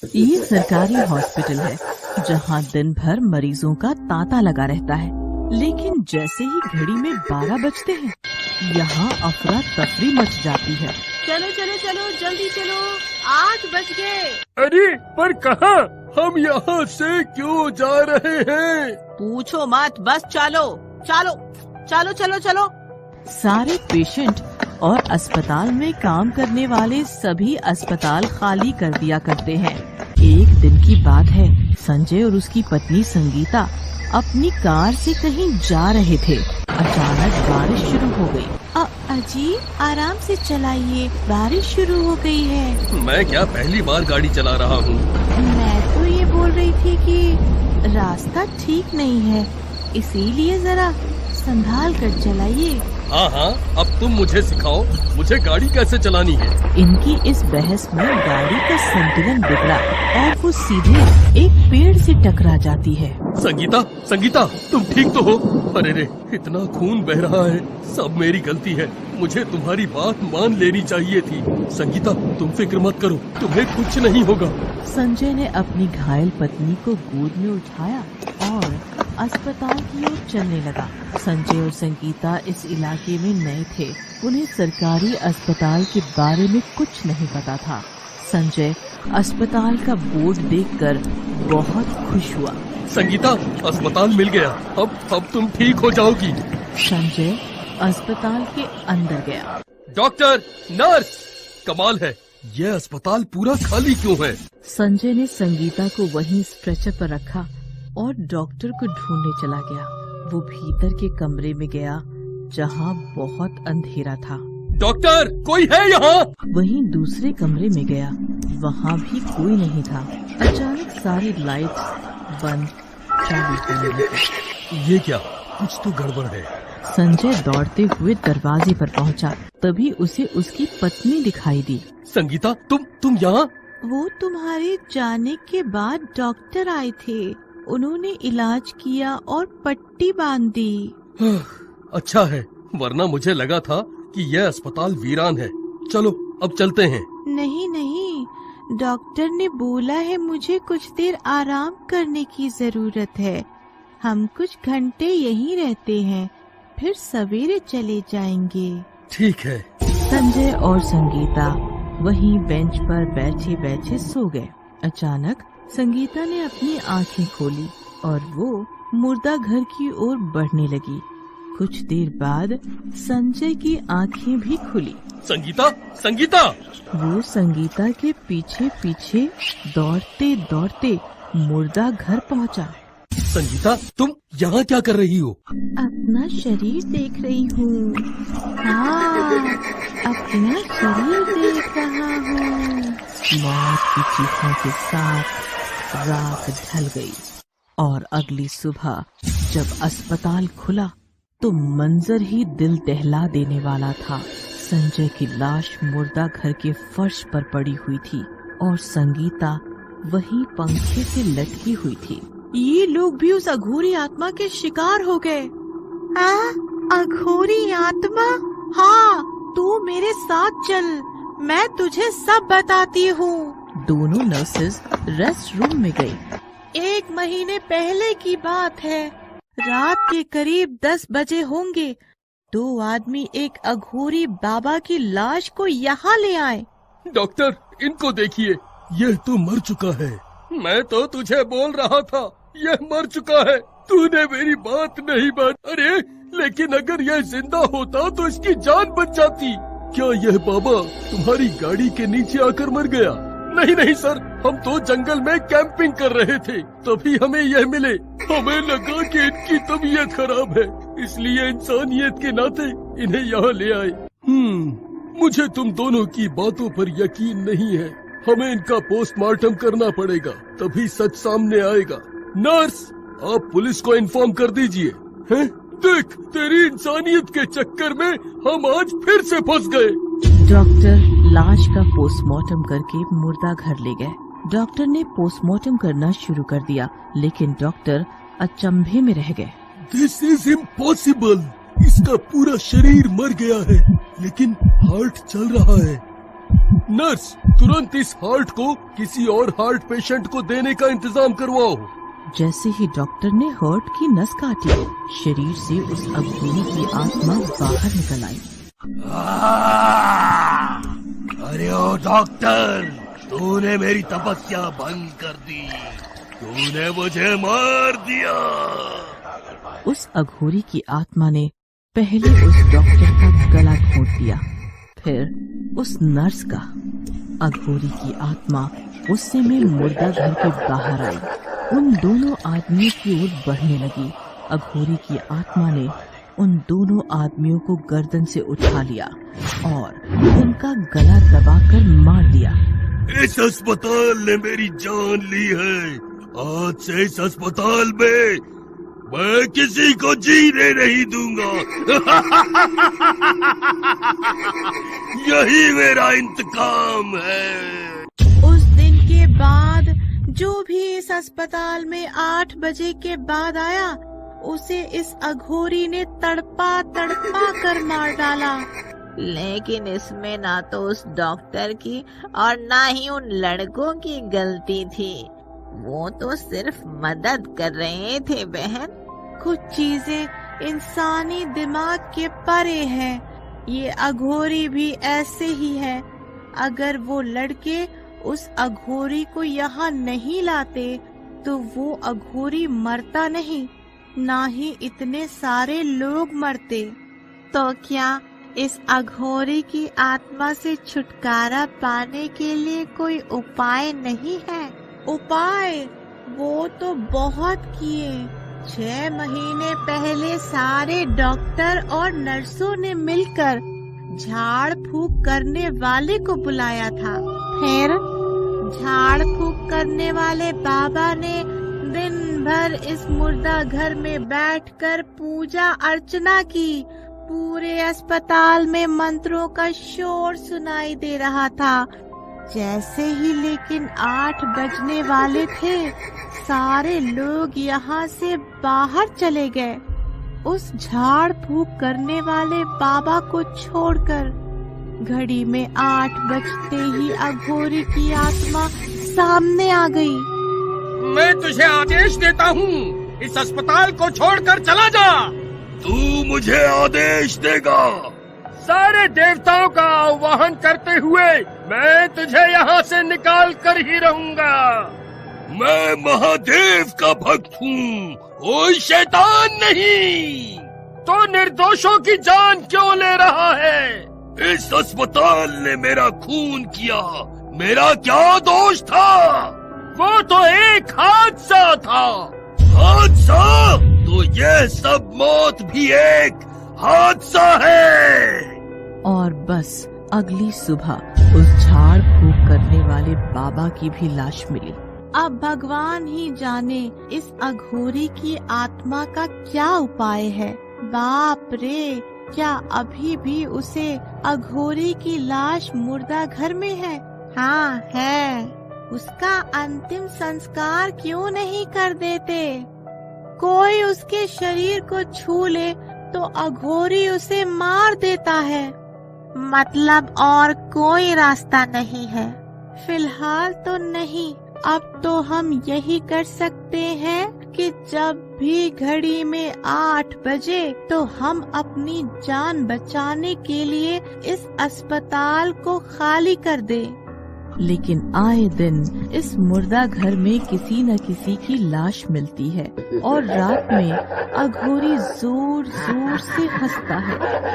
ये सरकारी हॉस्पिटल है जहाँ दिन भर मरीजों का तांता लगा रहता है, लेकिन जैसे ही घड़ी में 12 बजते हैं यहाँ अफरा तफरी मच जाती है। चलो चलो चलो जल्दी चलो, 8 बज गए। अरे पर कहाँ? हम यहाँ से क्यों जा रहे हैं? पूछो मत, बस चलो चलो चलो चलो चलो। सारे पेशेंट और अस्पताल में काम करने वाले सभी अस्पताल खाली कर दिया करते हैं। एक दिन की बात है, संजय और उसकी पत्नी संगीता अपनी कार से कहीं जा रहे थे। अचानक बारिश शुरू हो गई। अजी आराम से चलाइए, बारिश शुरू हो गई है। मैं क्या पहली बार गाड़ी चला रहा हूँ? मैं तो ये बोल रही थी कि रास्ता ठीक नहीं है, इसीलिए जरा संभाल कर चलाइए। हाँ हाँ, अब तुम मुझे सिखाओ, मुझे गाड़ी कैसे चलानी है। इनकी इस बहस में गाड़ी का संतुलन बिगड़ा और वो सीधे एक पेड़ से टकरा जाती है। संगीता, संगीता, तुम ठीक तो हो? अरे रे, इतना खून बह रहा है, सब मेरी गलती है। मुझे तुम्हारी बात मान लेनी चाहिए थी। संगीता, तुम फिक्र मत करो, तुम्हें कुछ नहीं होगा। संजय ने अपनी घायल पत्नी को गोद में उठाया और अस्पताल की ओर चलने लगा। संजय और संगीता इस इलाके में नए थे, उन्हें सरकारी अस्पताल के बारे में कुछ नहीं पता था। संजय अस्पताल का बोर्ड देखकर बहुत खुश हुआ। संगीता, अस्पताल मिल गया, अब तुम ठीक हो जाओगी। संजय अस्पताल के अंदर गया। डॉक्टर, नर्स, कमाल है, यह अस्पताल पूरा खाली क्यों है? संजय ने संगीता को वहीं स्ट्रेचर पर रखा और डॉक्टर को ढूंढने चला गया। वो भीतर के कमरे में गया जहाँ बहुत अंधेरा था। डॉक्टर, कोई है यहाँ? वहीं दूसरे कमरे में गया, वहाँ भी कोई नहीं था। अचानक सारी लाइट्स बंद चालू होने लगी। ये क्या, कुछ तो गड़बड़ है। संजय दौड़ते हुए दरवाजे पर पहुँचा, तभी उसे उसकी पत्नी दिखाई दी। संगीता, तुम यहाँ? वो तुम्हारे जाने के बाद डॉक्टर आए थे, उन्होंने इलाज किया और पट्टी बांध दी। अच्छा है, वरना मुझे लगा था कि यह अस्पताल वीरान है। चलो अब चलते हैं। नहीं नहीं, डॉक्टर ने बोला है मुझे कुछ देर आराम करने की जरूरत है। हम कुछ घंटे यहीं रहते हैं, फिर सवेरे चले जाएंगे। ठीक है। संजय और संगीता वहीं बेंच पर बैठे बैठे सो गए। अचानक संगीता ने अपनी आंखें खोली और वो मुर्दा घर की ओर बढ़ने लगी। कुछ देर बाद संजय की आंखें भी खुली। संगीता, संगीता! वो संगीता के पीछे पीछे दौड़ते दौड़ते मुर्दा घर पहुंचा। संगीता, तुम यहाँ क्या कर रही हो? अपना शरीर देख रही हूँ। हाँ, अपना शरीर देख रहा हूँ। मौत की चीखों के साथ रात ढल गई और अगली सुबह जब अस्पताल खुला तो मंजर ही दिल दहला देने वाला था। संजय की लाश मुर्दा घर के फर्श पर पड़ी हुई थी और संगीता वहीं पंखे से लटकी हुई थी। ये लोग भी उस अघोरी आत्मा के शिकार हो गए। अघोरी आत्मा? हाँ, तू मेरे साथ चल, मैं तुझे सब बताती हूँ। दोनों नर्सेस रेस्ट रूम में गई। 1 महीने पहले की बात है, रात के करीब 10 बजे होंगे। 2 आदमी एक अघोरी बाबा की लाश को यहाँ ले आए। डॉक्टर, इनको देखिए, यह तो मर चुका है। मैं तो तुझे बोल रहा था, यह मर चुका है। तूने मेरी बात नहीं मानी। अरे लेकिन अगर यह जिंदा होता तो इसकी जान बच जाती। क्या यह बाबा तुम्हारी गाड़ी के नीचे आकर मर गया? नहीं नहीं सर, हम तो जंगल में कैंपिंग कर रहे थे, तभी हमें यह मिले। हमें लगा कि इनकी तबीयत खराब है, इसलिए इंसानियत के नाते इन्हें यहाँ ले आए। मुझे तुम दोनों की बातों पर यकीन नहीं है। हमें इनका पोस्टमार्टम करना पड़ेगा, तभी सच सामने आएगा। नर्स, आप पुलिस को इन्फॉर्म कर दीजिए। हैं? देख, तेरी इंसानियत के चक्कर में हम आज फिर से फंस गए। डॉक्टर लाश का पोस्टमार्टम करके मुर्दा घर ले गए। डॉक्टर ने पोस्टमार्टम करना शुरू कर दिया, लेकिन डॉक्टर अचंभे में रह गए। This is impossible. इसका पूरा शरीर मर गया है, लेकिन हार्ट चल रहा है। नर्स, तुरंत इस हार्ट को किसी और हार्ट पेशेंट को देने का इंतजाम करवाओ। जैसे ही डॉक्टर ने हार्ट की नस काटी, शरीर से उस अघोरी की आत्मा बाहर निकल आई। अरे ओ डॉक्टर, तूने मेरी तपस्या भंग कर दी, तूने मुझे मार दिया। उस अघोरी की आत्मा ने पहले उस डॉक्टर का गला घोंट दिया, फिर उस नर्स का। अघोरी की आत्मा गुस्से में मुर्दा घर के बाहर आई, उन दोनों आदमियों की ओर बढ़ने लगी। अघोरी की आत्मा ने उन दोनों आदमियों को गर्दन से उठा लिया और उनका गला दबाकर मार दिया। इस अस्पताल ने मेरी जान ली है। आज से इस अस्पताल में मैं किसी को जीने नहीं दूंगा। यही मेरा इंतकाम है। उस दिन के बाद जो भी इस अस्पताल में 8 बजे के बाद आया, उसे इस अघोरी ने तड़पा तड़पा कर मार डाला। लेकिन इसमें ना तो उस डॉक्टर की और ना ही उन लड़कों की गलती थी। वो तो सिर्फ मदद कर रहे थे बहन। कुछ चीजें इंसानी दिमाग के परे हैं। ये अघोरी भी ऐसे ही है। अगर वो लड़के उस अघोरी को यहाँ नहीं लाते तो वो अघोरी मरता नहीं, ना ही इतने सारे लोग मरते। तो क्या इस अघोरी की आत्मा से छुटकारा पाने के लिए कोई उपाय नहीं है? उपाय वो तो बहुत किए। 6 महीने पहले सारे डॉक्टर और नर्सों ने मिलकर झाड़ फूक करने वाले को बुलाया था। फिर झाड़ फूक करने वाले बाबा ने दिन भर इस मुर्दा घर में बैठकर पूजा अर्चना की। पूरे अस्पताल में मंत्रों का शोर सुनाई दे रहा था। जैसे ही लेकिन 8 बजने वाले थे, सारे लोग यहाँ से बाहर चले गए, उस झाड़ फूक करने वाले बाबा को छोड़कर। घड़ी में 8 बजते ही अघोरी की आत्मा सामने आ गई। मैं तुझे आदेश देता हूँ, इस अस्पताल को छोड़कर चला जा। तू मुझे आदेश देगा? सारे देवताओं का आह्वान करते हुए मैं तुझे यहाँ से निकाल कर ही रहूंगा। मैं महादेव का भक्त हूँ, कोई शैतान नहीं। तो निर्दोषों की जान क्यों ले रहा है? इस अस्पताल ने मेरा खून किया, मेरा क्या दोष था? वो तो एक हादसा था। हादसा? तो ये सब मौत भी एक हादसा है। और बस अगली सुबह उस झाड़ फूक करने वाले बाबा की भी लाश मिली। अब भगवान ही जाने इस अघोरी की आत्मा का क्या उपाय है। बाप रे, क्या अभी भी उसे अघोरी की लाश मुर्दा घर में है? हाँ है। उसका अंतिम संस्कार क्यों नहीं कर देते? कोई उसके शरीर को छू ले तो अघोरी उसे मार देता है। मतलब और कोई रास्ता नहीं है? फिलहाल तो नहीं। अब तो हम यही कर सकते हैं कि जब भी घड़ी में 8 बजे तो हम अपनी जान बचाने के लिए इस अस्पताल को खाली कर दें। लेकिन आए दिन इस मुर्दा घर में किसी न किसी की लाश मिलती है और रात में अघोरी जोर जोर से हंसता है।